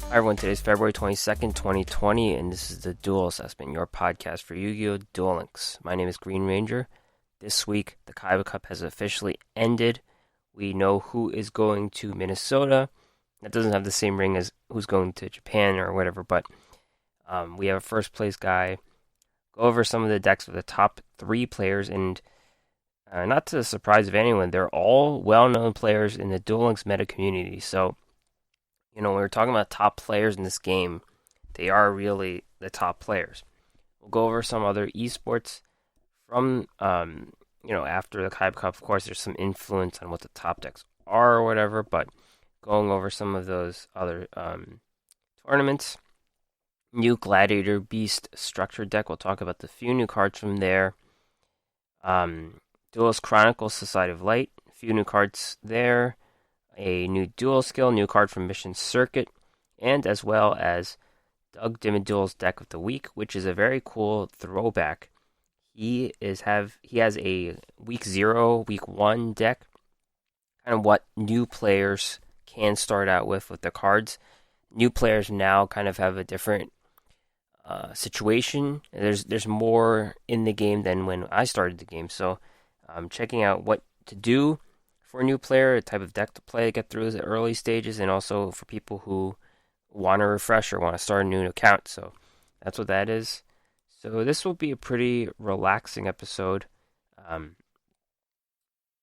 Hi everyone, today's February 22nd, 2020, and this is the Duel Assessment, your podcast for Yu-Gi-Oh! Duel Links. My name is Green Ranger. This week, the Kaiba Cup has officially ended. We know who is going to Minnesota. That doesn't have the same ring as who's going to Japan or whatever, but we have a first place guy. Go over some of the decks of the top three players, and not to the surprise of anyone, they're all well-known players in the Duel Links meta community, so when we're talking about top players in this game, they are really the top players. We'll go over some other esports from, after the Kaiba Cup. Of course, there's some influence on what the top decks are or whatever, but going over some of those other tournaments. New Gladiator Beast structure deck. We'll talk about the few new cards from there. Duelist Chronicles Society of Light. A few new cards there. A new duel skill, new card from Mission Circuit, and as well as Dimmaduel's deck of the week, which is a very cool throwback. He has a week 0, week 1 deck, kind of what new players can start out with the cards. New players now kind of have a different situation. There's more in the game than when I started the game, so I'm checking out what to do for a new player, a type of deck to play, get through the early stages, and also for people who want to refresh or want to start a new account. So that's what that is. So this will be a pretty relaxing episode.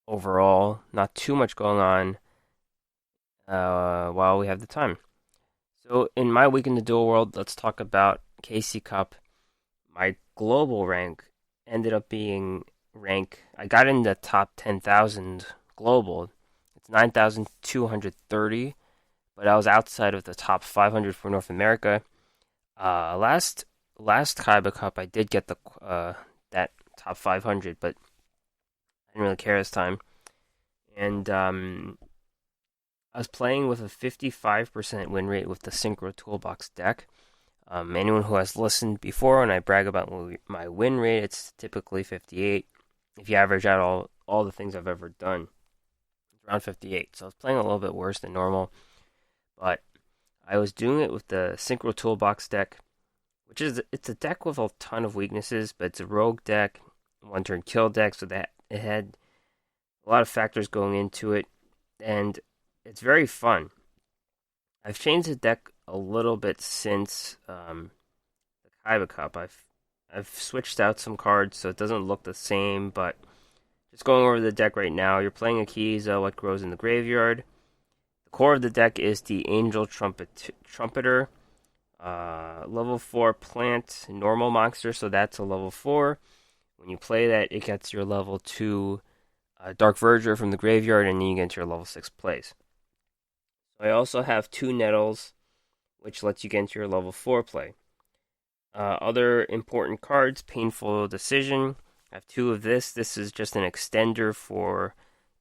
Overall, not too much going on while we have the time. So in my week in the Duel World, let's talk about KC Cup. My global rank ended up being I got in the top 10,000 global. It's 9,230, but I was outside of the top 500 for North America. Last Kaiba Cup, I did get the that top 500, but I didn't really care this time. And I was playing with a 55% win rate with the Synchro Toolbox deck. Anyone who has listened before, when I brag about my win rate, it's typically 58. If you average out all the things I've ever done, around 58. So I was playing a little bit worse than normal, but I was doing it with the Synchro Toolbox deck, it's a deck with a ton of weaknesses, but it's a rogue deck, one turn kill deck, so that it had a lot of factors going into it, and it's very fun. I've changed the deck a little bit since the Kaiba Cup. I've switched out some cards so it doesn't look the same, but just going over the deck right now, you're playing a Yugioh, What Grows in the Graveyard. The core of the deck is the Angel Trumpeter. Level 4 plant, normal monster, so that's a level 4. When you play that, it gets your level 2 Dark Verger from the graveyard, and then you get into your level 6 plays. So I also have 2 Nettles, which lets you get into your level 4 play. Other important cards, Painful Decision. I have 2 of this. This is just an extender for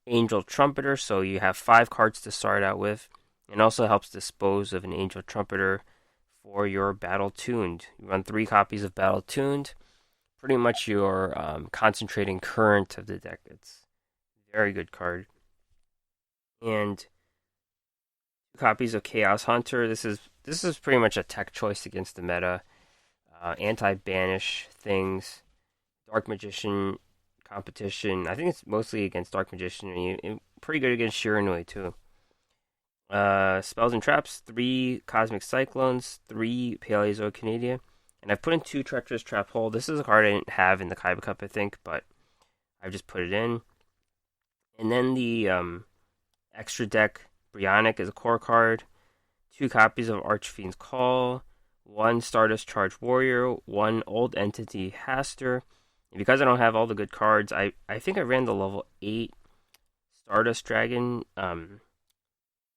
Angel Trumpeter, so you have 5 cards to start out with. It also helps dispose of an Angel Trumpeter for your Battle Tuned. You run 3 copies of Battle Tuned. Pretty much your concentrating current of the deck. It's a very good card. And 2 copies of Chaos Hunter. This is pretty much a tech choice against the meta. Anti-banish things, Dark Magician competition. I think it's mostly against Dark Magician, and pretty good against Shiranui too. Spells and Traps, 3 Cosmic Cyclones, 3 Paleozoic Canadia, and I've put in 2 Treacherous Trap Hole. This is a card I didn't have in the Kaiba Cup, I think, but I've just put it in. And then the extra deck, Brionic is a core card, 2 copies of Archfiend's Call, 1 Stardust Charge Warrior, 1 Old Entity Haster. And because I don't have all the good cards, I think I ran the level 8 Stardust Dragon, the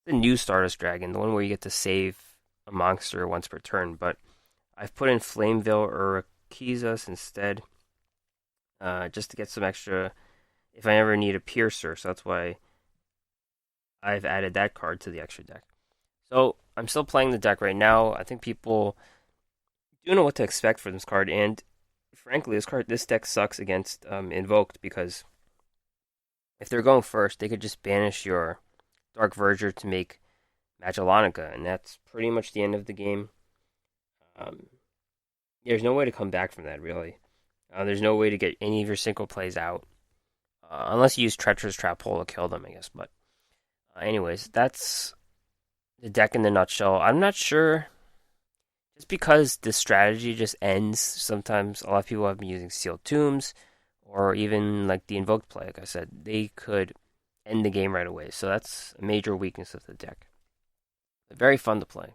new Stardust Dragon, the one where you get to save a monster once per turn, but I've put in Flameville or Urquiza instead, just to get some extra if I ever need a Piercer, so that's why I've added that card to the extra deck. So I'm still playing the deck right now. I think people do know what to expect for this card, and frankly, this deck sucks against Invoked, because if they're going first, they could just banish your Dark Verger to make Magellanica, and that's pretty much the end of the game. Um, there's no way to come back from that, really. There's no way to get any of your single plays out, unless you use Treacherous Trap Hole to kill them, I guess. But, anyways, that's the deck in the nutshell. I'm not sure, just because the strategy just ends. Sometimes a lot of people have been using Sealed Tombs, or even like the Invoked play. Like I said, they could end the game right away. So that's a major weakness of the deck. But very fun to play.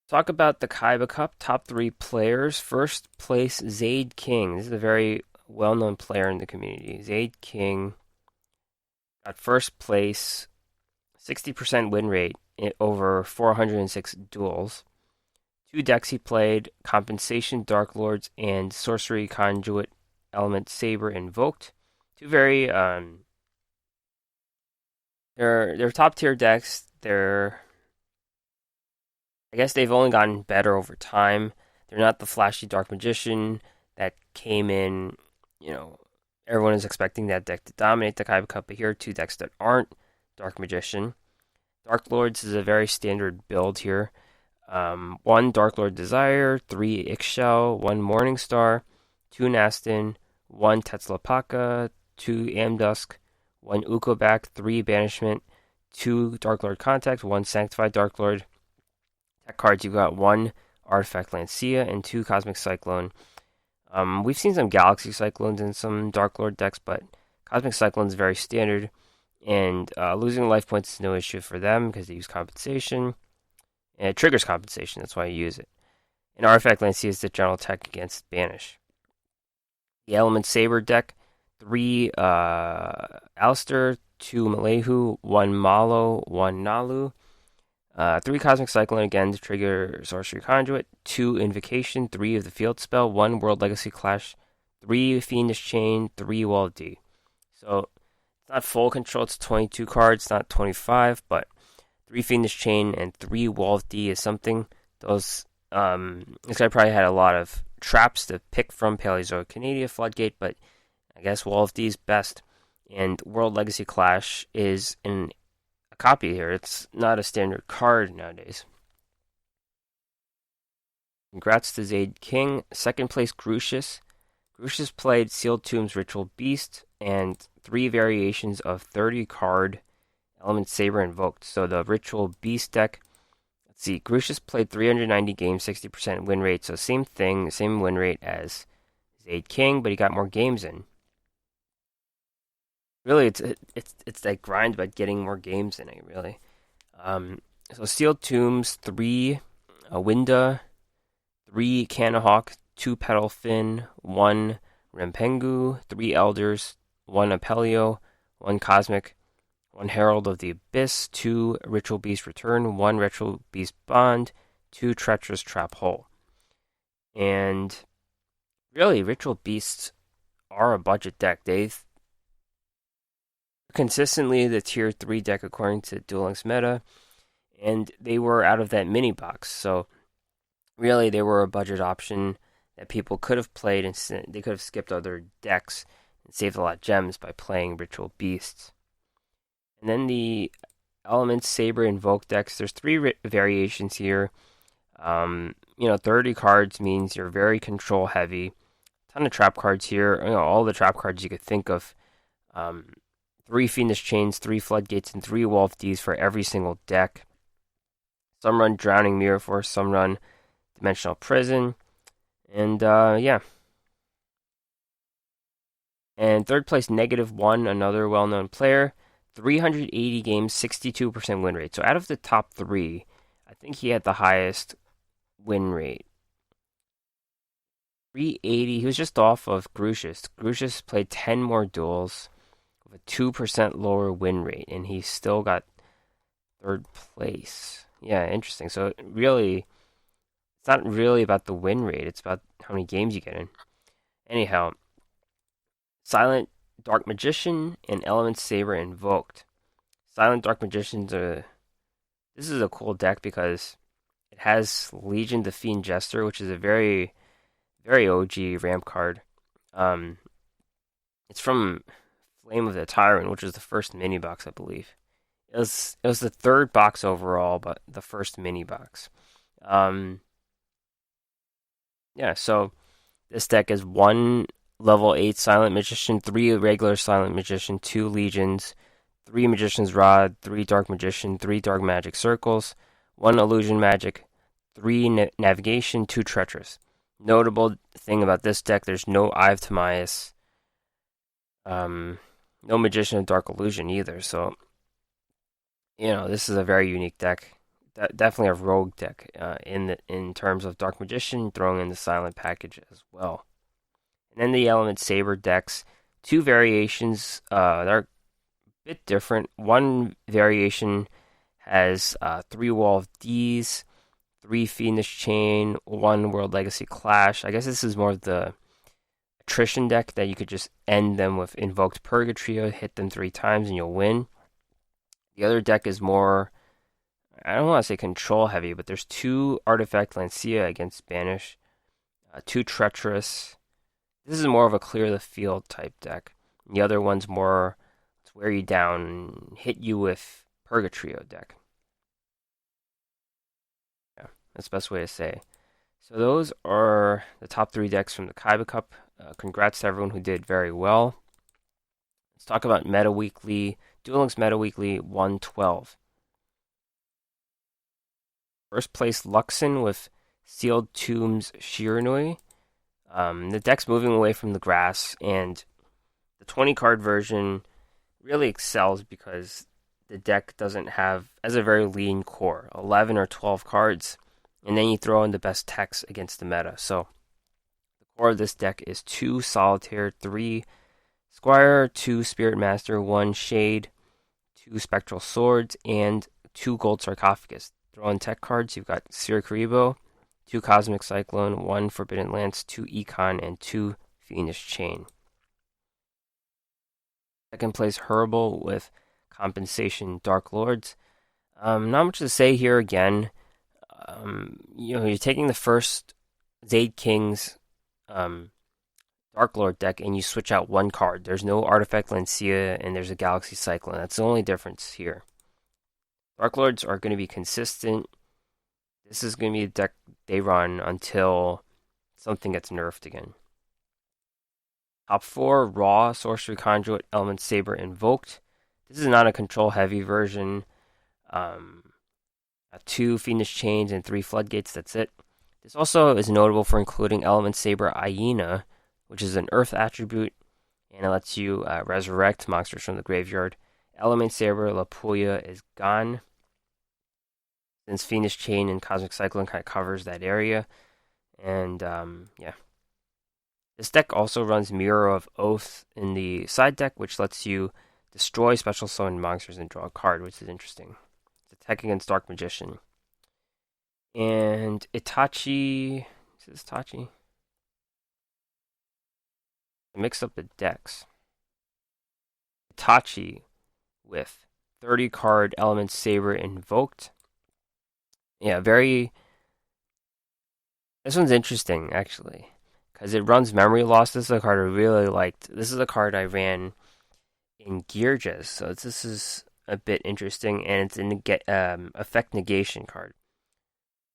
Talk about the Kaiba Cup top 3 players. First place, Zaid King. This is a very well-known player in the community. Zaid King got first place, 60% win rate in over 406 duels. 2 decks he played: Compensation, Dark Lords, and Sorcery Conduit, Element Saber, Invoked. 2 very they're top tier decks. I guess they've only gotten better over time. They're not the flashy Dark Magician that came in, everyone is expecting that deck to dominate the Kaiba Cup, but here are 2 decks that aren't Dark Magician. Dark Lords is a very standard build here. 1 Dark Lord Desire, 3 Ixchel, 1 Morningstar, 2 Nastin, 1 Tetzlapaka, 2 Amdusk, 1 Ukobak, 3 Banishment, 2 Dark Lord Contact, 1 Sanctified Dark Lord. Tech cards, you got 1 Artifact Lancia and 2 Cosmic Cyclone. We've seen some Galaxy Cyclones in some Dark Lord decks, but Cosmic Cyclone is very standard, and losing life points is no issue for them because they use Compensation, and it triggers Compensation, that's why you use it. And Artifact Lancia is the general attack against Banish. The Element Saber deck, 3 Alistair, 2 Malehu, 1 Malo, 1 Nalu. 3 Cosmic Cyclone again to trigger Sorcery Conduit, 2 Invocation, 3 of the Field Spell, 1 World Legacy Clash, 3 Fiendish Chain, 3 Wall of D. So, it's not full control, it's 22 cards, not 25, but 3 Fiendish Chain and 3 Wall of D is something. This guy probably had a lot of traps to pick from: Paleozoic Canadia, Floodgate, but I guess Wall of D is best. And World Legacy Clash is a copy here. It's not a standard card nowadays. Congrats to Zaid King. Second place, Grucius. Grucius played Sealed Tombs, Ritual Beast, and 3 variations of 30 card Element Saber Invoked. So the Ritual Beast deck, let's see, Grucius played 390 games, 60% win rate. So same thing, same win rate as Zaid King, but he got more games in. Really, it's that grind about getting more games in it, really. So Sealed Tombs, 3 Winda, 3 Canahawk, 2 Petal Fin, 1 Rempengu, 3 Elders, 1 Apelio, 1 Cosmic, 1 Herald of the Abyss, 2 Ritual Beast Return, 1 Ritual Beast Bond, 2 Treacherous Trap Hole. And really, Ritual Beasts are a budget deck. They've consistently the tier 3 deck according to Duel Links meta, and they were out of that mini box. So really, they were a budget option that people could have played, and they could have skipped other decks and saved a lot of gems by playing Ritual Beasts. And then the Element Saber Invoke decks, there's 3 variations here. 30 cards means you're very control heavy. Ton of trap cards here, all the trap cards you could think of. 3 Fiendish Chains, 3 Floodgates, and 3 Wall of Ds for every single deck. Some run Drowning Mirror Force, some run Dimensional Prison. And, yeah. And third place, -1, another well-known player. 380 games, 62% win rate. So out of the top 3, I think he had the highest win rate. 380, he was just off of Grucius. Grucius played 10 more duels with a 2% lower win rate, and he still got 3rd place. Yeah, interesting. So really, it's not really about the win rate, it's about how many games you get in. Anyhow, Silent Dark Magician and Element Saber Invoked. Silent Dark Magician's this is a cool deck because it has Legion the Fiend Jester, which is a very, very OG ramp card. It's from Flame of the Tyrant, which was the first mini box, I believe. it was the third box overall, but the first mini box. Um, yeah, so this deck is one level 8 Silent Magician, three regular Silent Magician, two Legions, three Magician's Rod, three Dark Magician, three Dark Magic Circles, one Illusion Magic, three Navigation, two Treacherous. Notable thing about this deck, there's no Eye of Timaeus, um, no Magician of Dark Illusion either, so, this is a very unique deck. Definitely a rogue deck in terms of Dark Magician, throwing in the Silent package as well. And then the Element Saber decks, two variations that are a bit different. One variation has three Wall of D's, three Fiendish Chain, one World Legacy Clash. I guess this is more of the attrition deck that you could just end them with Invoked Purgatrio, hit them three times, and you'll win. The other deck is more, I don't want to say control heavy, but there's two Artifact Lancia against Banish, two Treacherous. This is more of a clear the field type deck. The other one's more, let's wear you down and hit you with Purgatrio deck. Yeah, that's the best way to say. So those are the top three decks from the Kaiba Cup. Congrats to everyone who did very well. Let's talk about Meta Weekly, Duel Links Meta Weekly 112. First place Luxon with Sealed Tombs Shiranui. The deck's moving away from the grass, and the 20 card version really excels because the deck doesn't have, as a very lean core, 11 or 12 cards, and then you throw in the best techs against the meta. So the core of this deck is 2 Solitaire, 3 Squire, 2 Spirit Master, 1 Shade, 2 Spectral Swords, and 2 Gold Sarcophagus. Throw in tech cards, you've got Sirikaribo, 2 Cosmic Cyclone, 1 Forbidden Lance, 2 Econ, and 2 Fiendish Chain. Second place Herbal with Compensation Dark Lords. Not much to say here again. You're taking the first Zaid King's Dark Lord deck and you switch out one card. There's no Artifact Lancia and there's a Galaxy Cyclone. That's the only difference here. Dark Lords are going to be consistent. This is going to be a deck they run until something gets nerfed again. Top 4, Raw, Sorcery Conduit, Element Saber, Invoked. This is not a control-heavy version. 2 Fiendish Chains and 3 Floodgates, that's it. This also is notable for including Element Saber Hyena, which is an Earth attribute, and it lets you resurrect monsters from the graveyard. Element Saber Lapuya is gone, since Fiendish Chain and Cosmic Cyclone kind of covers that area. And, yeah. This deck also runs Mirror of Oath in the side deck, which lets you destroy special summon monsters and draw a card, which is interesting. It's a tech against Dark Magician. And Itachi... Is this Itachi? I mixed up the decks. Itachi with 30 card Element Saber Invoked. Yeah, very... This one's interesting, actually, because it runs Memory Loss. This is a card I really liked. This is a card I ran in Gearges, so this is a bit interesting, and it's an Effect Negation card.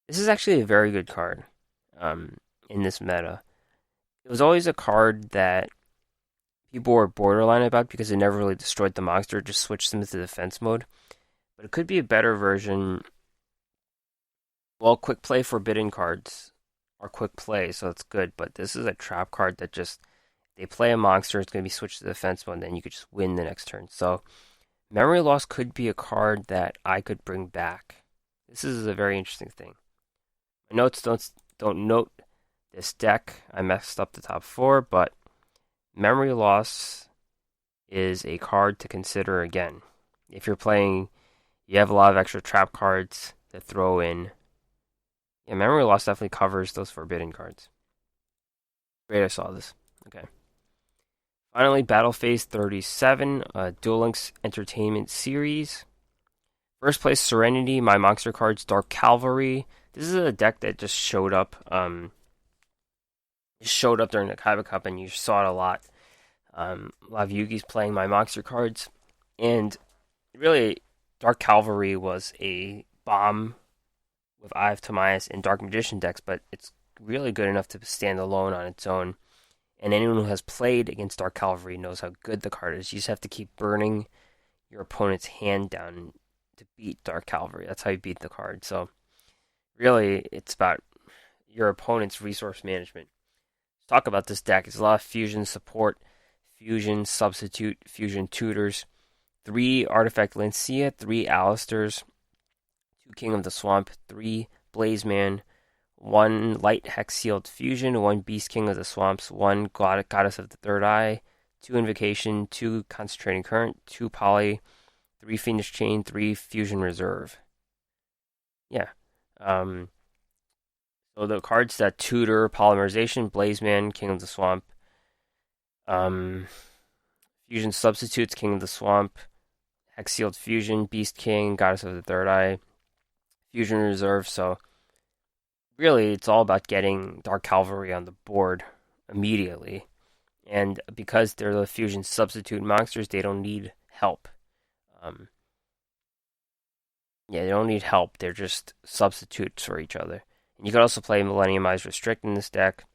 This is actually a very good card in this meta. It was always a card that people were borderline about because it never really destroyed the monster, just switched them into defense mode. But it could be a better version. Well, quick play forbidden cards are quick play, so it's good. But this is a trap card that just, they play a monster, it's going to be switched to defense mode, and then you could just win the next turn. So Memory Loss could be a card that I could bring back. This is a very interesting thing. My notes don't note this deck. I messed up the top 4, but Memory Loss is a card to consider again. If you're playing, you have a lot of extra trap cards to throw in. Yeah, Memory Loss definitely covers those forbidden cards. Great, I saw this. Okay. Finally, Battle Phase 37, Duel Links Entertainment Series. First place, Serenity, my monster cards, Dark Cavalry. This is a deck that just showed up. Showed up during the Kaiba Cup, and you saw it a lot. A lot of Yugi's playing my monster cards, and really, Dark Cavalry was a bomb with Eye of Timaeus and Dark Magician decks, but it's really good enough to stand alone on its own. And anyone who has played against Dark Cavalry knows how good the card is. You just have to keep burning your opponent's hand down to beat Dark Cavalry. That's how you beat the card. So really, it's about your opponent's resource management. Let's talk about this deck. It's a lot of fusion support, fusion substitute, fusion tutors, 3 Artifact Lancia, 3 Alistairs, 2 King of the Swamp, 3 Blazeman, 1 Light Hex Sealed Fusion, 1 Beast King of the Swamps, 1 Goddess of the Third Eye, 2 Invocation, 2 Concentrating Current, 2 Poly, 3 Fiendish Chain, 3 Fusion Reserve. Yeah. So the cards that tutor Polymerization, Blazeman, King of the Swamp, Fusion Substitutes, King of the Swamp, Hex Sealed Fusion, Beast King, Goddess of the Third Eye, Fusion Reserve. So really, it's all about getting Dark Cavalry on the board immediately. And because they're the fusion substitute monsters, they don't need help. They don't need help. They're just substitutes for each other. And you could also play Millenniumized Restrict in this deck.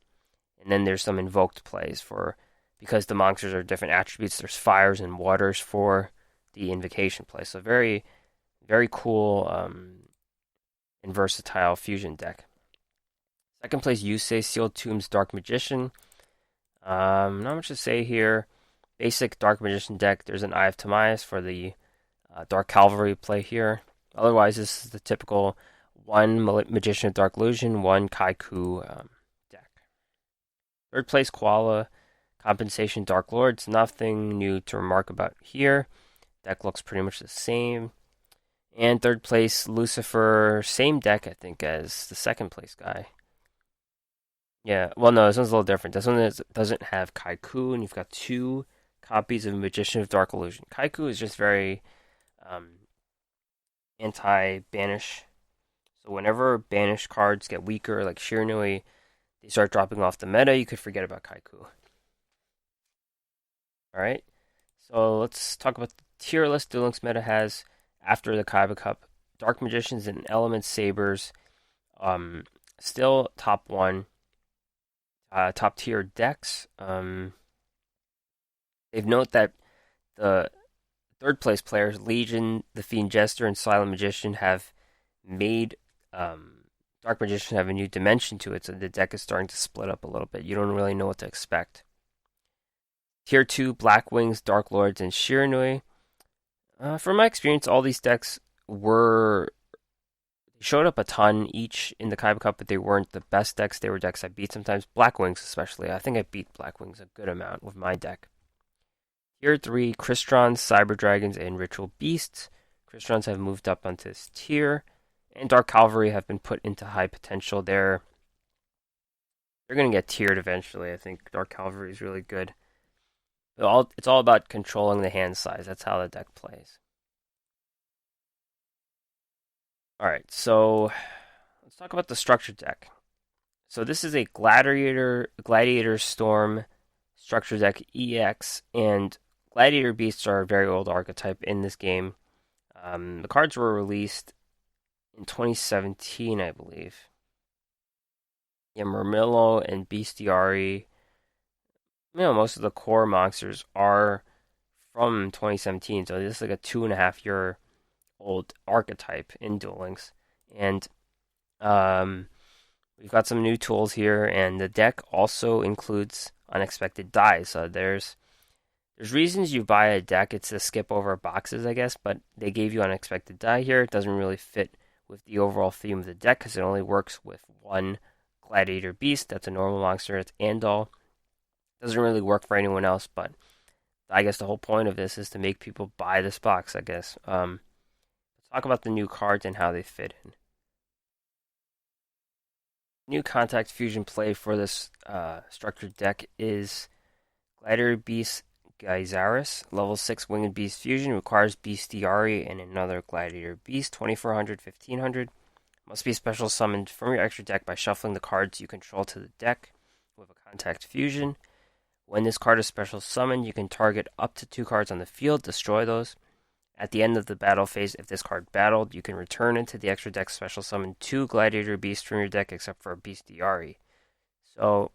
And then there's some invoked plays because the monsters are different attributes. There's fires and waters for the invocation play. So very, very cool and versatile fusion deck. Second place, Yusei Sealed Tombs Dark Magician. Not much to say here. Basic Dark Magician deck. There's an Eye of Timaeus for the Dark Cavalry play here. Otherwise, this is the typical 1 Magician of Dark Illusion, 1 Kaiku deck. Third place, Koala Compensation Dark Lords. Nothing new to remark about here. Deck looks pretty much the same. And third place, Lucifer. Same deck, I think, as the second place guy. Yeah, well, no, this one's a little different. This one doesn't have Kaiku, and you've got 2 copies of Magician of Dark Illusion. Kaiku is just very anti-banish. So whenever banish cards get weaker, like Shiranui, they start dropping off the meta, you could forget about Kaiku. Alright, so let's talk about the tier list Duel Links meta has after the Kaiba Cup. Dark Magicians and Element Sabers, still top 1. Top tier decks. They've noted that the third place players, Legion, the Fiend Jester, and Silent Magician, have made Dark Magician have a new dimension to it, so the deck is starting to split up a little bit. You don't really know what to expect. Tier 2, Black Wings, Dark Lords, and Shiranui. From my experience, all these decks showed up a ton each in the Kaiba Cup, but they weren't the best decks. They were decks I beat sometimes. Black Wings especially. I think I beat Black Wings a good amount with my deck. Tier 3, Crystron, Cyber Dragons, and Ritual Beasts. Crystrons have moved up onto this tier. And Dark Cavalry have been put into high potential. They're going to get tiered eventually. I think Dark Cavalry is really good. It's all about controlling the hand size. That's how the deck plays. Alright, so let's talk about the structured deck. So this is a Gladiator Storm structure deck EX, and Gladiator Beasts are a very old archetype in this game. The cards were released in 2017, I believe. Yeah, Murmillo and Bestiari. Most of the core monsters are from 2017, so this is like a 2.5-year old archetype in Duel Links. And we've got some new tools here, and the deck also includes unexpected dies. So there's reasons you buy a deck. It's to skip over boxes, I guess, but they gave you unexpected die here. It doesn't really fit with the overall theme of the deck because it only works with 1 Gladiator Beast. That's a normal monster. It's Andal. Doesn't really work for anyone else, but I guess the whole point of this is to make people buy this box, I guess. Let's talk about the new cards and how they fit in. New contact fusion play for this structured deck is Gladiator Beast Geysaris, level 6 Winged Beast Fusion, requires Bestiari and another Gladiator Beast, 2400, 1500. Must be special summoned from your extra deck by shuffling the cards you control to the deck with a contact fusion. When this card is special summoned, you can target up to 2 cards on the field, destroy those, At the end of the battle phase, if this card battled, you can return into the extra deck special summon 2 Gladiator Beasts from your deck except for a Bestiari. So,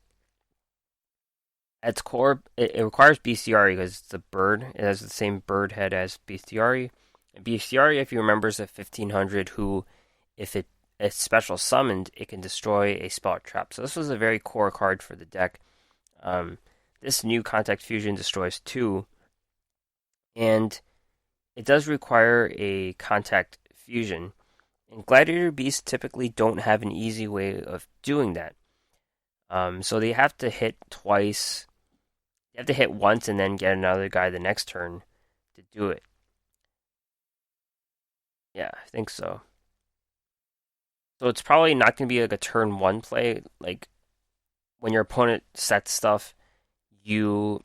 at its core, it requires Bestiari because it's a bird. It has the same bird head as Bestiari. And Bestiari, if you remember, is a 1500 who, if it's special summoned, it can destroy a spell or trap. So this was a very core card for the deck. This new Contact Fusion destroys 2, and it does require a Contact Fusion. And Gladiator Beasts typically don't have an easy way of doing that. So they have to hit twice. You have to hit once and then get another guy the next turn to do it. Yeah, I think so. So it's probably not going to be like a turn 1 play. Like when your opponent sets stuff, you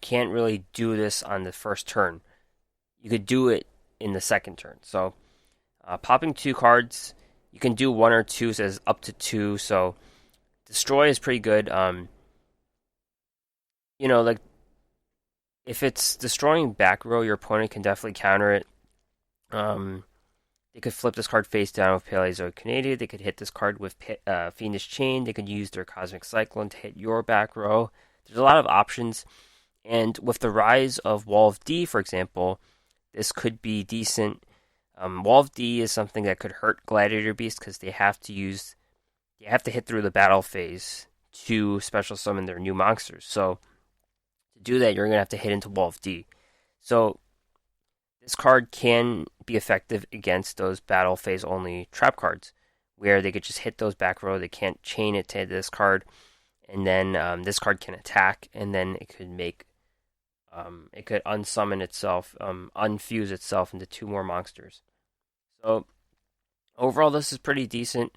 can't really do this on the first turn. You could do it in the second turn. So popping 2 cards, you can do 1 or 2, says up to 2. So destroy is pretty good. Like if it's destroying back row, your opponent can definitely counter it. They could flip this card face down with Paleozoic Canada. They could hit this card with Fiendish Chain. They could use their Cosmic Cyclone to hit your back row. There's a lot of options. And with the rise of Wall of D, for example, this could be decent. Wall of D is something that could hurt Gladiator Beast because they have to hit through the battle phase to special summon their new monsters. So to do that, you're going to have to hit into Wall of D. So this card can be effective against those battle phase only trap cards, where they could just hit those back row. They can't chain it to this card, and then this card can attack, and then it could unsummon itself, unfuse itself into 2 more monsters. So overall, this is pretty decent.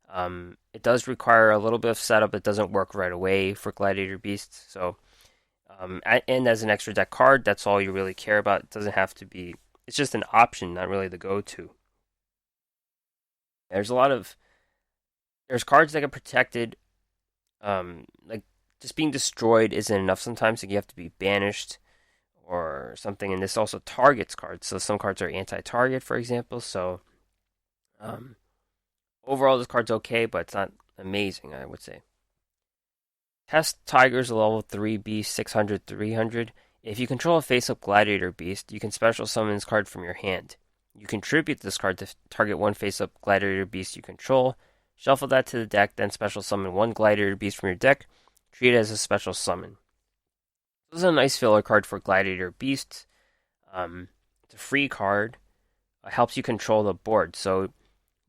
It does require a little bit of setup. It doesn't work right away for Gladiator Beasts. So, and as an extra deck card, that's all you really care about. It doesn't have to be. It's just an option, not really the go-to. There's cards that get protected. Like just being destroyed isn't enough sometimes. Like you have to be banished or something. And this also targets cards. So some cards are anti-target, for example. So, overall, this card's okay, but it's not amazing, I would say. Test Tiger's a level 3 beast, 600, 300. If you control a face-up Gladiator Beast, you can special summon this card from your hand. You contribute this card to target 1 face-up Gladiator Beast you control. Shuffle that to the deck, then special summon 1 Gladiator Beast from your deck. Treat it as a special summon. This is a nice filler card for Gladiator Beasts. It's a free card. It helps you control the board. So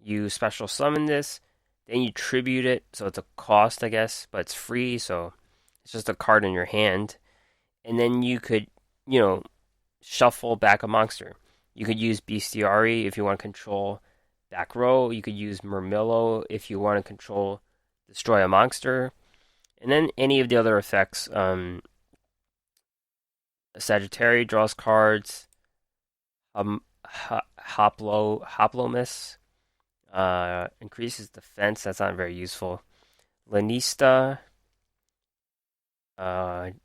you special summon this, then you tribute it, so it's a cost, I guess, but it's free, so it's just a card in your hand. And then you could, shuffle back a monster. You could use Bestiari if you want to control back row. You could use Murmillo if you want to destroy a monster. And then any of the other effects. Sagittarius draws cards. Hoplomus. Increases defense. That's not very useful. Lanista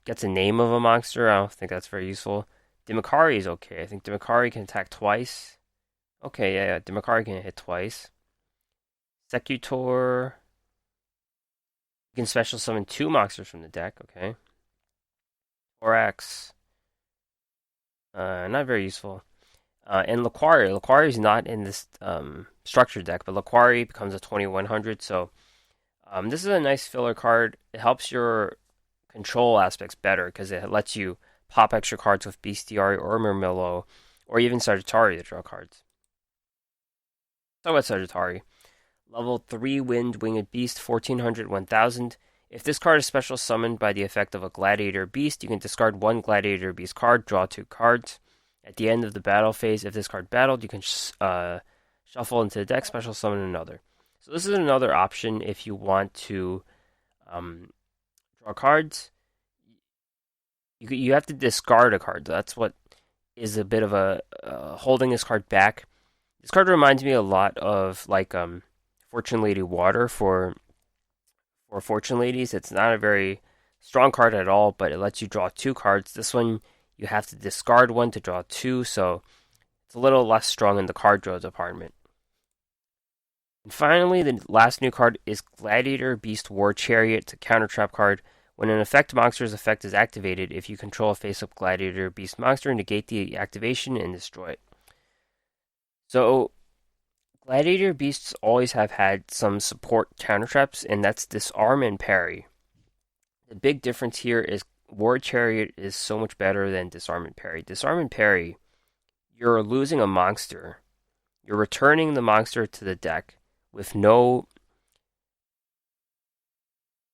gets a name of a monster. I don't think that's very useful. Dimmaduel is okay. I think Dimmaduel can attack twice. Okay, yeah. Dimmaduel can hit twice. Secutor. You can special summon 2 monsters from the deck. Okay. Thorax. Not very useful. And Laquari. Laquari is not in this structured deck, but Laquari becomes a 2100. So this is a nice filler card. It helps your control aspects better because it lets you pop extra cards with Bestiari or Murmillo, or even Sagittarius to draw cards. Talk about Sagittarius. Level 3 Wind Winged Beast, 1400, 1000. If this card is special summoned by the effect of a Gladiator Beast, you can discard 1 Gladiator Beast card, draw 2 cards. At the end of the battle phase, if this card battled, you can shuffle into the deck, special summon another. So this is another option if you want to draw cards. You have to discard a card. That's what is a bit of a holding this card back. This card reminds me a lot of Fortune Lady Water for Fortune Ladies. It's not a very strong card at all, but it lets you draw 2 cards. This one you have to discard one to draw two, so it's a little less strong in the card draw department. And finally, the last new card is Gladiator Beast War Chariot. It's a counter trap card. When an effect monster's effect is activated, if you control a face-up Gladiator Beast monster, negate the activation and destroy it. So, Gladiator Beasts always have had some support counter traps, and that's disarm and parry. The big difference here is War Chariot is so much better than disarm and parry. Disarm and parry, you're losing a monster. You're returning the monster to the deck with no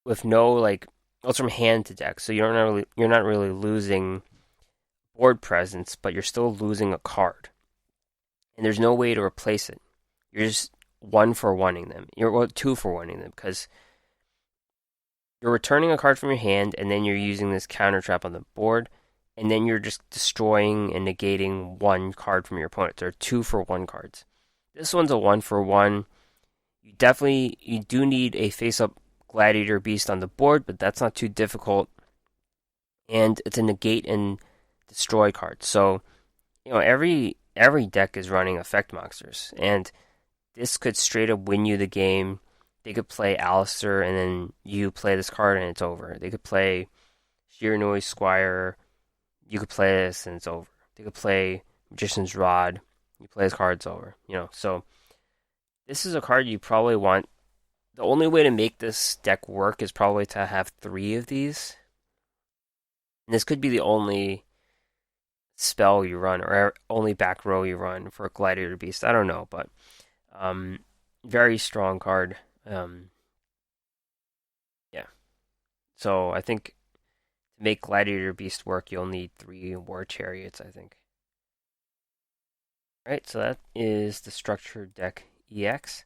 like, it's from hand to deck, so you're not really losing board presence, but you're still losing a card, and there's no way to replace it. You're just one for oneing them. You're two for oneing them because you're returning a card from your hand, and then you're using this counter trap on the board, and then you're just destroying and negating one card from your opponent. They're 2-for-1 cards. This one's a 1-for-1. You do need a face-up Gladiator Beast on the board, but that's not too difficult. And it's a negate and destroy card. So, every deck is running effect monsters, and this could straight up win you the game. They could play Alistair, and then you play this card, and it's over. They could play Shiranui Squire. You could play this, and it's over. They could play Magician's Rod. You play this card, it's over. So this is a card you probably want. The only way to make this deck work is probably to have 3 of these. And this could be the only spell you run, or only back row you run for Gladiator Beast. I don't know, but very strong card. Yeah. So I think to make Gladiator Beast work, you'll need 3 War Chariots, I think. Alright, so that is the Structured Deck EX.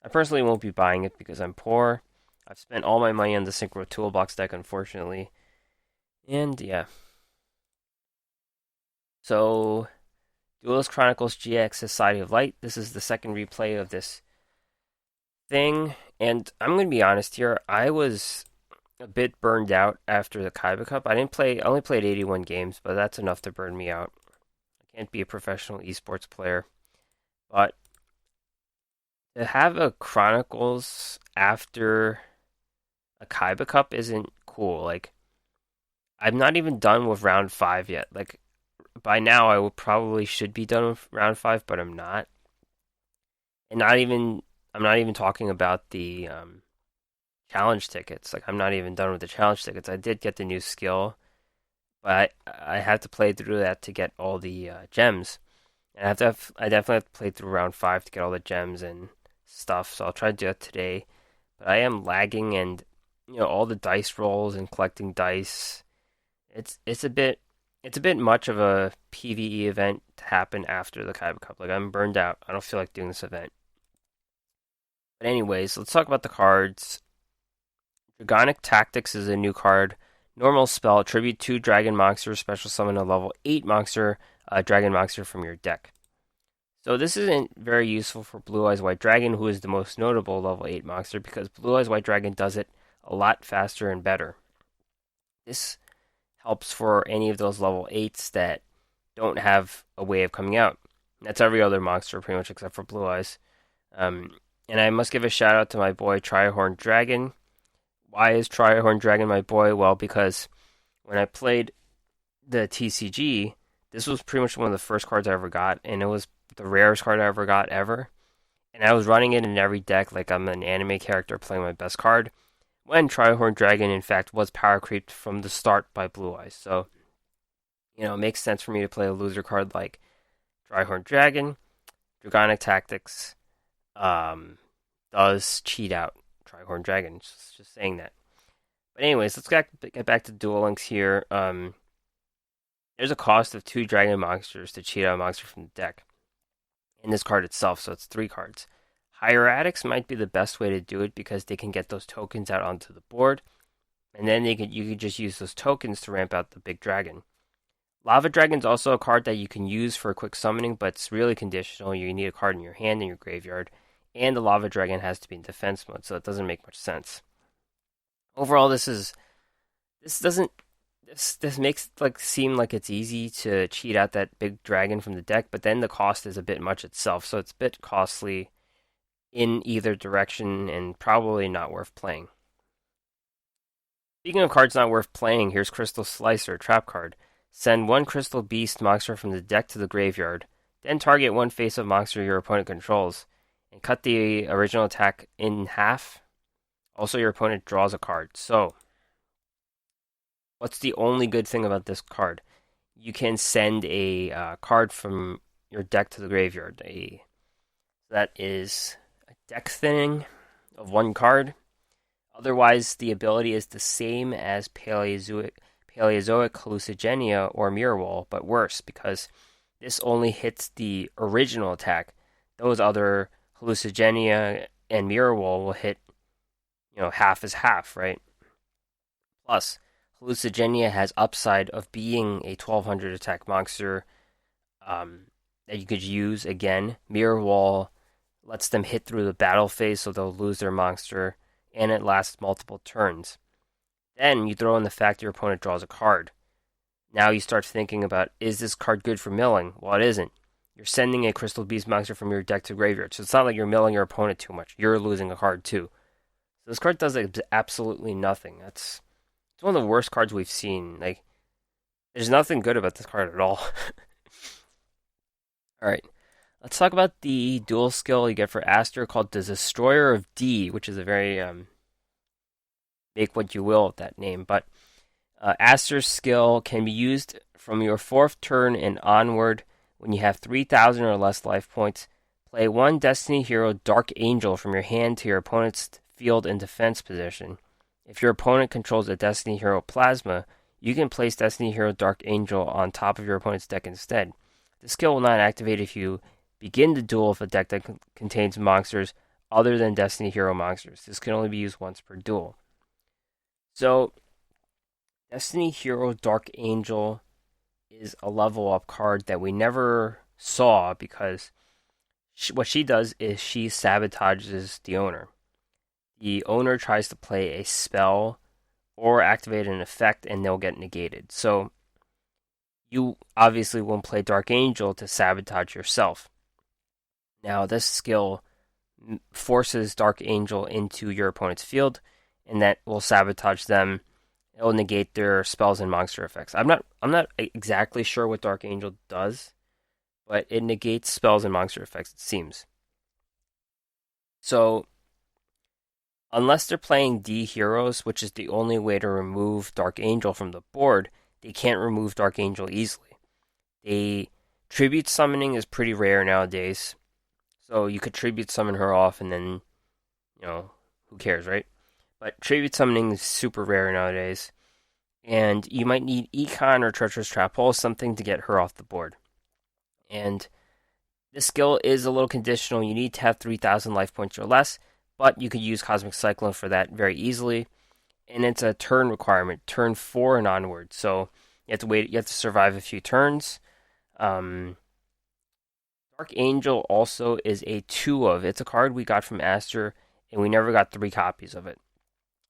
I personally won't be buying it because I'm poor. I've spent all my money on the Synchro Toolbox deck, unfortunately. And yeah. So, Duelist Chronicles GX Society of Light. This is the second replay of this thing. And I'm going to be honest here, I was a bit burned out after the Kaiba Cup. I only played 81 games, but that's enough to burn me out. I can't be a professional esports player. But to have a Chronicles after a Kaiba Cup isn't cool. Like, I'm not even done with round 5 yet. Like, by now I probably should be done with round 5, but I'm not. And I'm not even talking about the challenge tickets. Like, I'm not even done with the challenge tickets. I did get the new skill, but I have to play through that to get all the gems. And I definitely have to play through round 5 to get all the gems and stuff. So I'll try to do that today. But I am lagging, and all the dice rolls and collecting dice. It's a bit much of a PvE event to happen after the Kaiba Cup. Like, I'm burned out. I don't feel like doing this event. But anyways, let's talk about the cards. Dragonic Tactics is a new card. Normal spell, tribute 2 dragon monster, special summon a level 8 monster, dragon monster from your deck. So this isn't very useful for Blue Eyes White Dragon, who is the most notable level 8 monster, because Blue Eyes White Dragon does it a lot faster and better. This helps for any of those level 8s that don't have a way of coming out. That's every other monster, pretty much, except for Blue Eyes. And I must give a shout out to my boy Trihorn Dragon. Why is Trihorn Dragon my boy? Well, because when I played the TCG, this was pretty much one of the first cards I ever got, and it was the rarest card I ever got ever. And I was running it in every deck like I'm an anime character playing my best card, when Trihorn Dragon, in fact, was power creeped from the start by Blue Eyes. So, it makes sense for me to play a loser card like Trihorn Dragon. Dragonic Tactics does cheat out Trihorn Dragon. Just saying that. But anyways, let's get back to Duel Links here. There's a cost of 2 dragon monsters to cheat out a monster from the deck in this card itself, so it's 3 cards. Hieratics might be the best way to do it because they can get those tokens out onto the board, and then you could just use those tokens to ramp out the big dragon. Lava Dragon's also a card that you can use for quick summoning, but it's really conditional. You need a card in your hand in your graveyard, and the Lava Dragon has to be in defense mode, so it doesn't make much sense. Overall, this makes it like seem like it's easy to cheat out that big dragon from the deck, but then the cost is a bit much itself, so it's a bit costly in either direction and probably not worth playing. Speaking of cards not worth playing, here's Crystal Slicer, trap card. Send one Crystal Beast monster from the deck to the graveyard, then target one face-up monster your opponent controls, and cut the original attack in half. Also, your opponent draws a card. So, what's the only good thing about this card? You can send a card from your deck to the graveyard. That is a deck thinning of one card. Otherwise, the ability is the same as Paleozoic Hallucigenia or Mirror Wall, but worse because this only hits the original attack. Those other Hallucigenia and Mirror Wall will hit, half as half, right? Plus, Hallucigenia has upside of being a 1200 attack monster that you could use again. Mirror Wall lets them hit through the battle phase, so they'll lose their monster, and it lasts multiple turns. Then you throw in the fact your opponent draws a card. Now you start thinking about, is this card good for milling? Well, it isn't. You're sending a Crystal Beast monster from your deck to graveyard, so it's not like you're milling your opponent too much. You're losing a card too. So this card does absolutely nothing. It's one of the worst cards we've seen. Like, there's nothing good about this card at all. Alright, let's talk about the dual skill you get for Aster called the Destroyer of D, which is a very, make what you will with that name. But Aster's skill can be used from your 4th turn and onward when you have 3,000 or less life points. Play one Destiny Hero Dark Angel from your hand to your opponent's field and defense position. If your opponent controls a Destiny Hero Plasma, you can place Destiny Hero Dark Angel on top of your opponent's deck instead. The skill will not activate if you begin the duel with a deck that contains monsters other than Destiny Hero monsters. This can only be used once per duel. So, Destiny Hero Dark Angel is a level up card that we never saw because what she does is she sabotages the owner. The owner tries to play a spell or activate an effect and they'll get negated. So, you obviously won't play Dark Angel to sabotage yourself. Now, this skill forces Dark Angel into your opponent's field, and that will sabotage them. It will negate their spells and monster effects. I'm not exactly sure what Dark Angel does, but it negates spells and monster effects, it seems. So, unless they're playing D heroes, which is the only way to remove Dark Angel from the board, they can't remove Dark Angel easily. Tribute summoning is pretty rare nowadays, so you could tribute summon her off and then, who cares, right? But tribute summoning is super rare nowadays, and you might need Econ or Treacherous Trap Hole, something to get her off the board. And this skill is a little conditional. You need to have 3,000 life points or less, but you could use Cosmic Cyclone for that very easily. And it's a turn requirement, turn 4 and onward. So you have to wait. You have to survive a few turns. Dark Angel also is a 2 of. It's a card we got from Aster, and we never got 3 copies of it.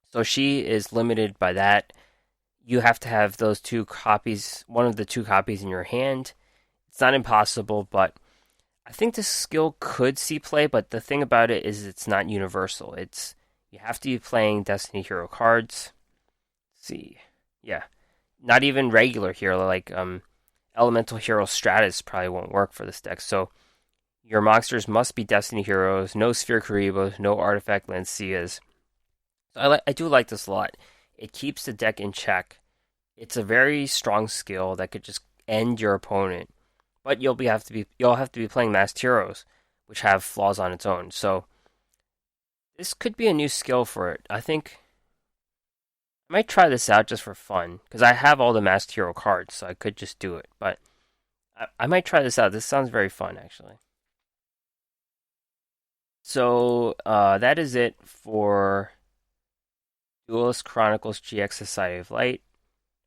So she is limited by that. You have to have those 2 copies, one of the 2 copies in your hand. It's not impossible, but I think this skill could see play. But the thing about it is it's not universal. You have to be playing Destiny Hero cards. Let's see. Yeah. Not even regular hero, like Elemental Hero Stratus probably won't work for this deck. So your monsters must be Destiny Heroes, no Sphere Karibos, no Artifact Lancias. So I do like this a lot. It keeps the deck in check. It's a very strong skill that could just end your opponent. But you'll have to be playing Masked Heroes, which have flaws on its own. So this could be a new skill for it. I think I might try this out just for fun, because I have all the Masked Hero cards, so I could just do it. But I might try this out. This sounds very fun, actually. So that is it for Duelist Chronicles GX Society of Light.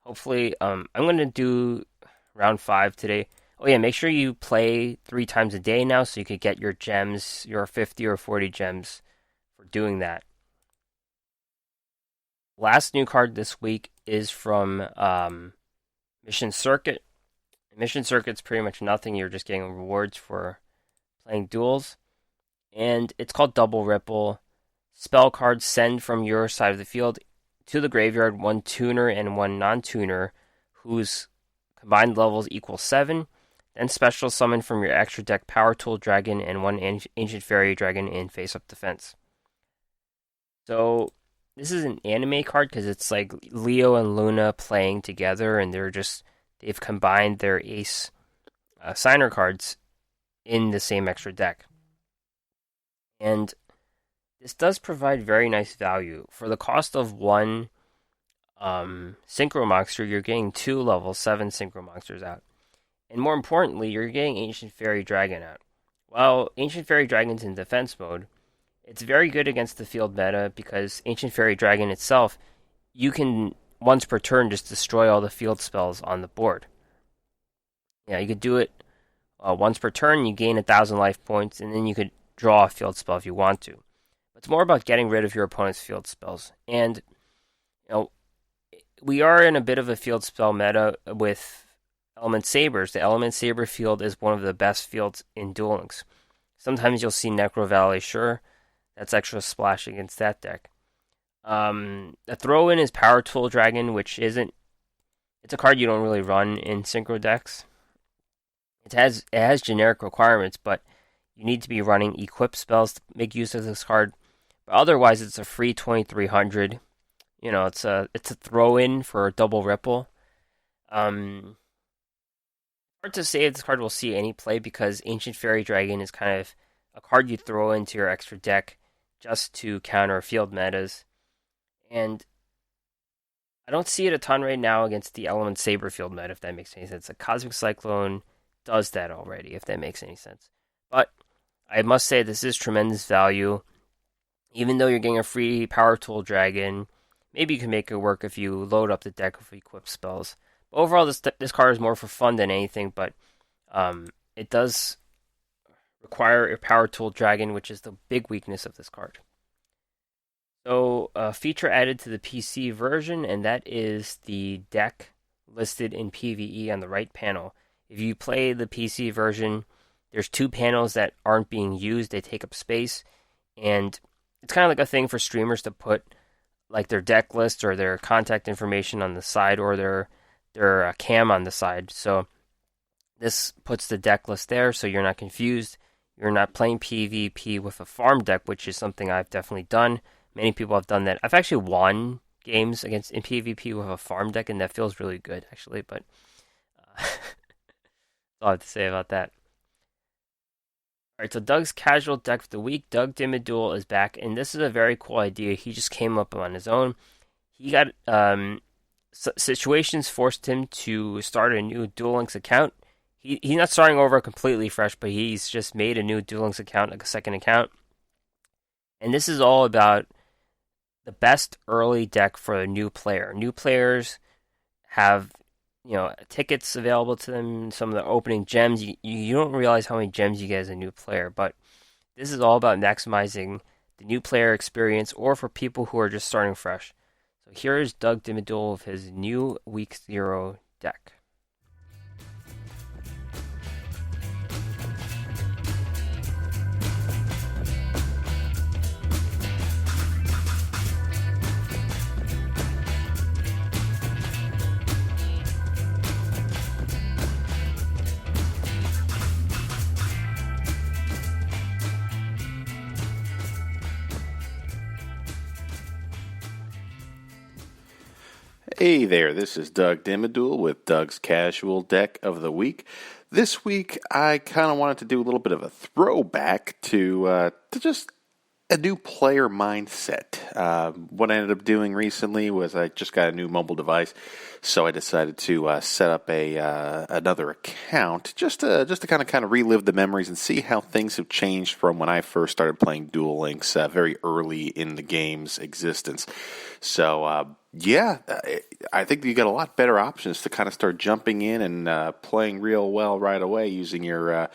Hopefully, I'm going to do round 5 today. Oh yeah, make sure you play 3 times a day now so you could get your gems, your 50 or 40 gems for doing that. Last new card this week is from Mission Circuit. Mission Circuit's pretty much nothing. You're just getting rewards for playing duels. And it's called Double Ripple. Spell cards send from your side of the field to the graveyard one tuner and one non-tuner whose combined levels equal 7. Then special summon from your extra deck Power Tool Dragon and one Ancient Fairy Dragon in face-up defense. So this is an anime card because it's like Leo and Luna playing together, and they've combined their ace signer cards in the same extra deck. And this does provide very nice value. For the cost of one Synchro Monster, you're getting 2 level 7 Synchro Monsters out. And more importantly, you're getting Ancient Fairy Dragon out. While Ancient Fairy Dragon's in defense mode, it's very good against the field meta because Ancient Fairy Dragon itself, you can, once per turn, just destroy all the field spells on the board. Yeah, you could do it once per turn, you gain 1,000 life points, and then you could draw a field spell if you want to. But it's more about getting rid of your opponent's field spells. And, we are in a bit of a field spell meta with Element Sabers. The Element Saber field is one of the best fields in Duel Links. Sometimes you'll see Necro Valley, sure. That's extra splash against that deck. The throw-in is Power Tool Dragon, which isn't... It's a card you don't really run in Synchro decks. It has generic requirements, but you need to be running equip spells to make use of this card. But otherwise, it's a free 2,300. It's a throw-in for a Double Ripple. Hard to say if this card will see any play because Ancient Fairy Dragon is kind of a card you throw into your extra deck just to counter field metas. And I don't see it a ton right now against the Element Saber field meta, if that makes any sense. A Cosmic Cyclone does that already, if that makes any sense. But I must say this is tremendous value. Even though you're getting a free Power Tool Dragon, maybe you can make it work if you load up the deck with equipped spells. But overall, this card is more for fun than anything, but it does require a Power Tool Dragon, which is the big weakness of this card. So, a feature added to the PC version, and that is the deck listed in PvE on the right panel. If you play the PC version, there's 2 panels that aren't being used. They take up space, and it's kind of like a thing for streamers to put like their deck list or their contact information on the side or their cam on the side. So this puts the deck list there so you're not confused. You're not playing PvP with a farm deck, which is something I've definitely done. Many people have done that. I've actually won games in PvP with a farm deck, and that feels really good, actually. But that's all I have to say about that. Alright, so Doug's casual deck of the week. Doug Dimmaduel is back, and this is a very cool idea. He just came up on his own. He got situations forced him to start a new Duel Links account. He's not starting over completely fresh, but he's just made a new Duel Links account, like a second account. And this is all about the best early deck for a new player. New players have, tickets available to them, some of the opening gems. You don't realize how many gems you get as a new player, but this is all about maximizing the new player experience or for people who are just starting fresh. So here is Doug Dimmaduel with his new Week 0 deck. Hey there, this is Doug Dimmaduel with Doug's Casual Deck of the Week. This week, I kind of wanted to do a little bit of a throwback to just a new player mindset. What I ended up doing recently was I just got a new mobile device, so I decided to set up another account just to kind of relive the memories and see how things have changed from when I first started playing Duel Links very early in the game's existence. So I think you got a lot better options to kind of start jumping in and playing real well right away using your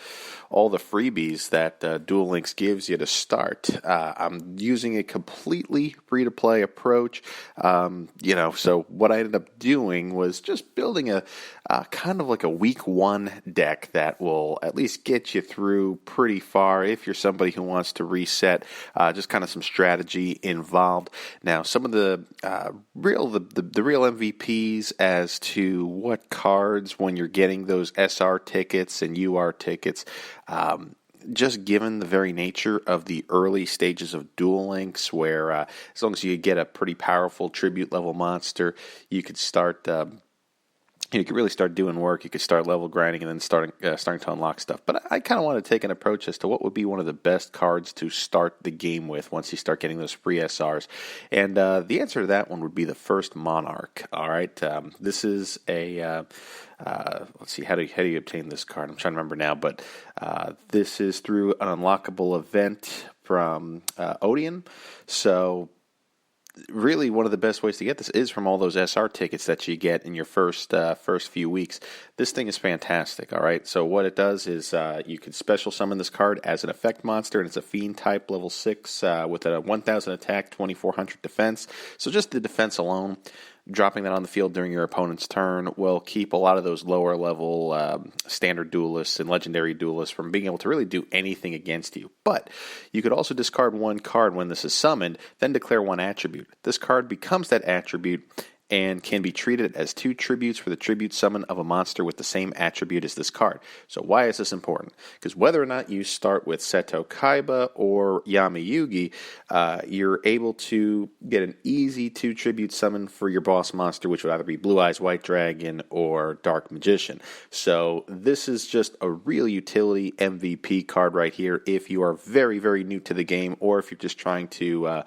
all the freebies that Duel Links gives you to start. I'm using a completely free-to-play approach. So what I ended up doing was just building a kind of like a week one deck that will at least get you through pretty far if you're somebody who wants to reset. Just kind of some strategy involved. Now, some of the real MVPs as to what cards when you're getting those SR tickets and UR tickets. Just given the very nature of the early stages of Duel Links, where as long as you get a pretty powerful tribute level monster, you could start. You could really start doing work. You could start level grinding and then starting to unlock stuff. But I kind of want to take an approach as to what would be one of the best cards to start the game with once you start getting those free SRs. And the answer to that one would be the first Monarch. All right, this is a. Let's see, how do you obtain this card? I'm trying to remember now, but this is through an unlockable event from Odeon. So really, one of the best ways to get this is from all those SR tickets that you get in your first few weeks. This thing is fantastic, all right? So what it does is you can special summon this card as an effect monster, and it's a Fiend type, level 6, with a 1,000 attack, 2,400 defense. So just the defense alone, dropping that on the field during your opponent's turn will keep a lot of those lower level standard duelists and legendary duelists from being able to really do anything against you. But you could also discard one card when this is summoned, then declare one attribute. This card becomes that attribute and can be treated as 2 tributes for the tribute summon of a monster with the same attribute as this card. So why is this important? Because whether or not you start with Seto Kaiba or Yami Yugi, you're able to get an easy 2 tribute summon for your boss monster, which would either be Blue Eyes White Dragon or Dark Magician. So this is just a real utility MVP card right here if you are very, very new to the game, or if you're just trying to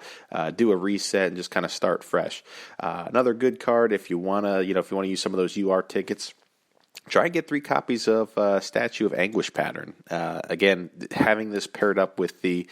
do a reset and just kind of start fresh. Another good card if you want to use some of those UR tickets. Try and get 3 copies of Statue of Anguish pattern. Again, having this paired up with the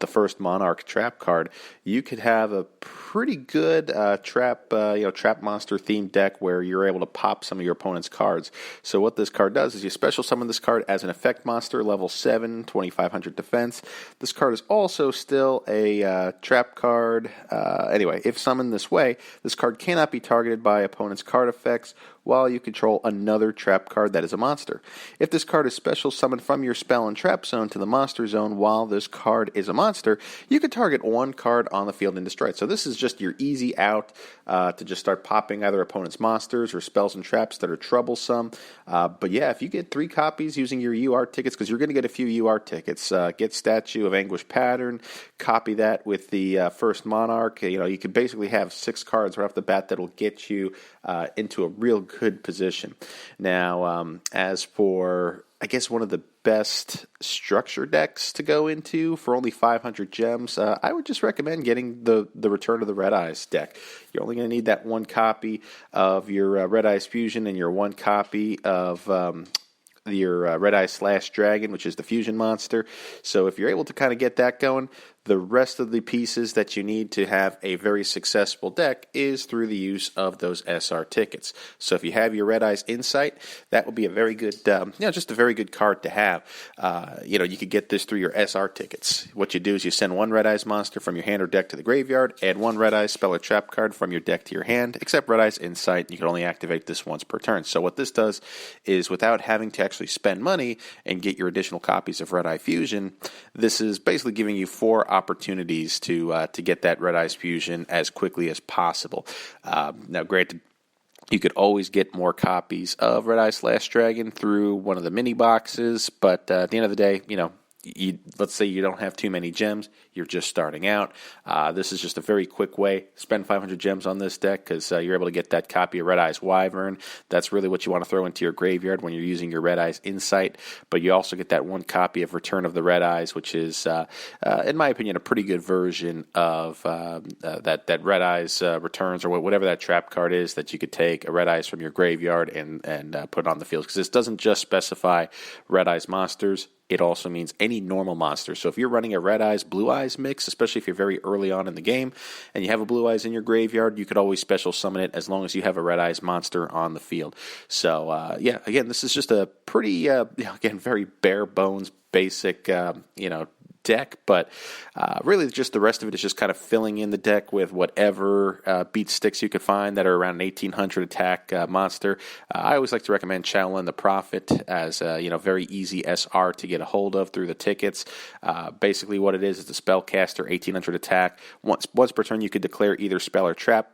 first Monarch trap card, you could have a pretty good trap monster themed deck where you're able to pop some of your opponent's cards. So what this card does is you special summon this card as an effect monster, level 7, 2,500 defense. This card is also still a trap card. Anyway, if summoned this way, this card cannot be targeted by opponent's card effects while you control another trap card that is a monster. If this card is special summoned from your spell and trap zone to the monster zone while this card is a monster, you can target one card on the field and destroy it. So this is just your easy out to just start popping either opponent's monsters or spells and traps that are troublesome. But yeah, if you get 3 copies using your UR tickets, because you're going to get a few UR tickets, get Statue of Anguish pattern, copy that with the first Monarch. You could basically have 6 cards right off the bat that'll get you into a real good position. Now, as for, I guess, one of the best structure decks to go into for only 500 gems, I would just recommend getting the Return of the Red Eyes deck. You're only going to need that 1 copy of your Red Eyes Fusion and your 1 copy of your Red Eyes Slash Dragon, which is the fusion monster. So if you're able to kind of get that going, the rest of the pieces that you need to have a very successful deck is through the use of those SR tickets. So if you have your Red Eyes Insight, that would be a very good, just a very good card to have. You could get this through your SR tickets. What you do is you send 1 Red Eyes monster from your hand or deck to the graveyard, add 1 Red Eyes spell or trap card from your deck to your hand, except Red Eyes Insight. You can only activate this once per turn. So what this does is, without having to actually spend money and get your additional copies of Red Eye Fusion, this is basically giving you 4 opportunities to get that Red Eyes Fusion as quickly as possible. Now, granted, you could always get more copies of Red Eyes Slash Dragon through one of the mini boxes, but at the end of the day, let's say you don't have too many gems, you're just starting out. This is just a very quick way. Spend 500 gems on this deck because you're able to get that copy of Red Eyes Wyvern. That's really what you want to throw into your graveyard when you're using your Red Eyes Insight. But you also get that 1 copy of Return of the Red Eyes, which is, in my opinion, a pretty good version of that Red Eyes Returns, or whatever that trap card is that you could take a Red Eyes from your graveyard and put on the field. Because this doesn't just specify Red Eyes monsters. it also means any normal monster. So if you're running a Red Eyes, Blue Eyes mix, especially if you're very early on in the game and you have a Blue Eyes in your graveyard, you could always special summon it as long as you have a Red Eyes monster on the field. So, again, this is just a pretty, again, very bare bones, basic, deck, but really just the rest of it is just kind of filling in the deck with whatever beat sticks you could find that are around an 1800 attack monster. I always like to recommend Shaolin the Prophet as a very easy SR to get a hold of through the tickets. Basically what it is a spellcaster, 1800 attack. Once per turn you could declare either spell or trap.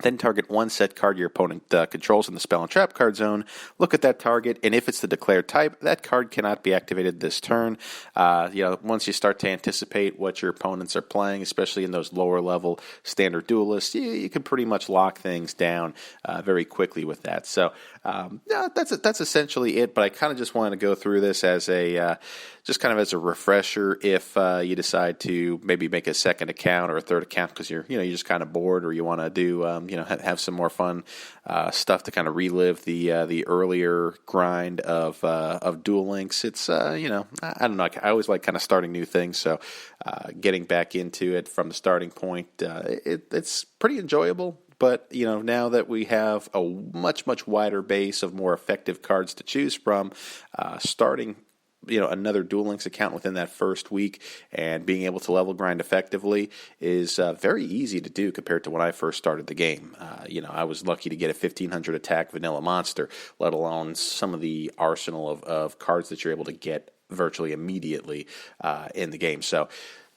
Then target one set card your opponent controls in the spell and trap card zone. Look at that target, and if it's the declared type, that card cannot be activated this turn. Once you start to anticipate what your opponents are playing, especially in those lower level standard duelists, you can pretty much lock things down very quickly with that. So that's essentially it. But I kind of just wanted to go through this as a refresher if you decide to maybe make a second account or a third account because you're just kind of bored or you want to do have some more fun stuff to kind of relive the earlier grind of Duel Links. It's I don't know. I always like kind of starting new things, so getting back into it from the starting point, it's pretty enjoyable. But, now that we have a much, much wider base of more effective cards to choose from, starting another Duel Links account within that first week and being able to level grind effectively is very easy to do compared to when I first started the game. I was lucky to get a 1500 attack vanilla monster, let alone some of the arsenal of cards that you're able to get virtually immediately in the game. So,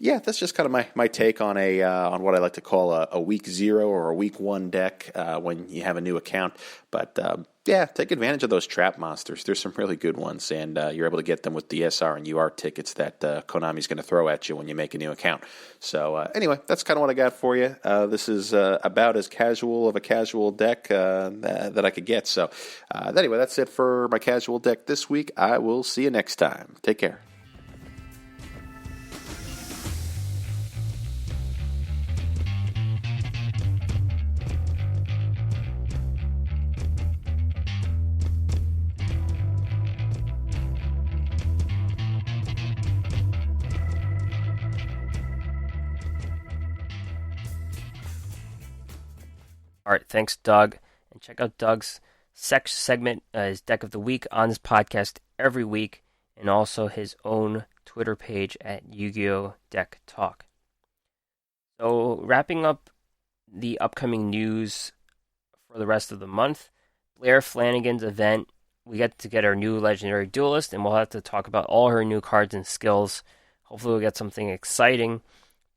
yeah, that's just kind of my take on on what I like to call a week 0 or a week 1 deck when you have a new account. But take advantage of those trap monsters. There's some really good ones, and you're able to get them with the SR and UR tickets that Konami's going to throw at you when you make a new account. So anyway, that's kind of what I got for you. This is about as casual of a casual deck that I could get. So anyway, that's it for my casual deck this week. I will see you next time. Take care. All right, thanks, Doug. And check out Doug's segment, his Deck of the Week, on this podcast every week, and also his own Twitter page at Yu-Gi-Oh! Deck Talk. So, wrapping up the upcoming news for the rest of the month, Blair Flanagan's event, we get to get our new legendary duelist, and we'll have to talk about all her new cards and skills. Hopefully we'll get something exciting.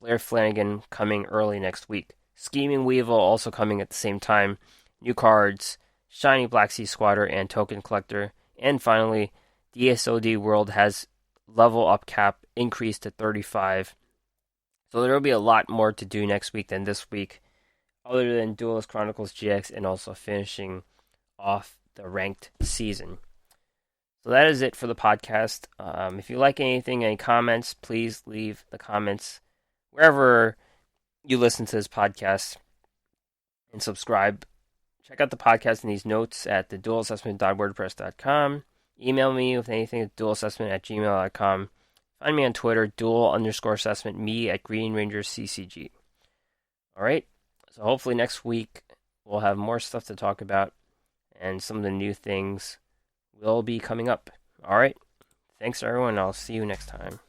Blair Flanagan coming early next week. Scheming Weevil also coming at the same time. New cards, Shiny Black Sea Squatter and Token Collector. And finally, DSOD World has level up cap increased to 35. So there will be a lot more to do next week than this week, other than Duelist Chronicles GX and also finishing off the ranked season. So that is it for the podcast. If you like anything, any comments, please leave the comments wherever you listen to this podcast and subscribe. Check out the podcast and these notes at theduelassessment.wordpress.com. Email me with anything at duelassessment@gmail.com. Find me on Twitter, duel_assessment, me at Green Ranger CCG. All right, so hopefully next week we'll have more stuff to talk about and some of the new things will be coming up. All right, thanks everyone. I'll see you next time.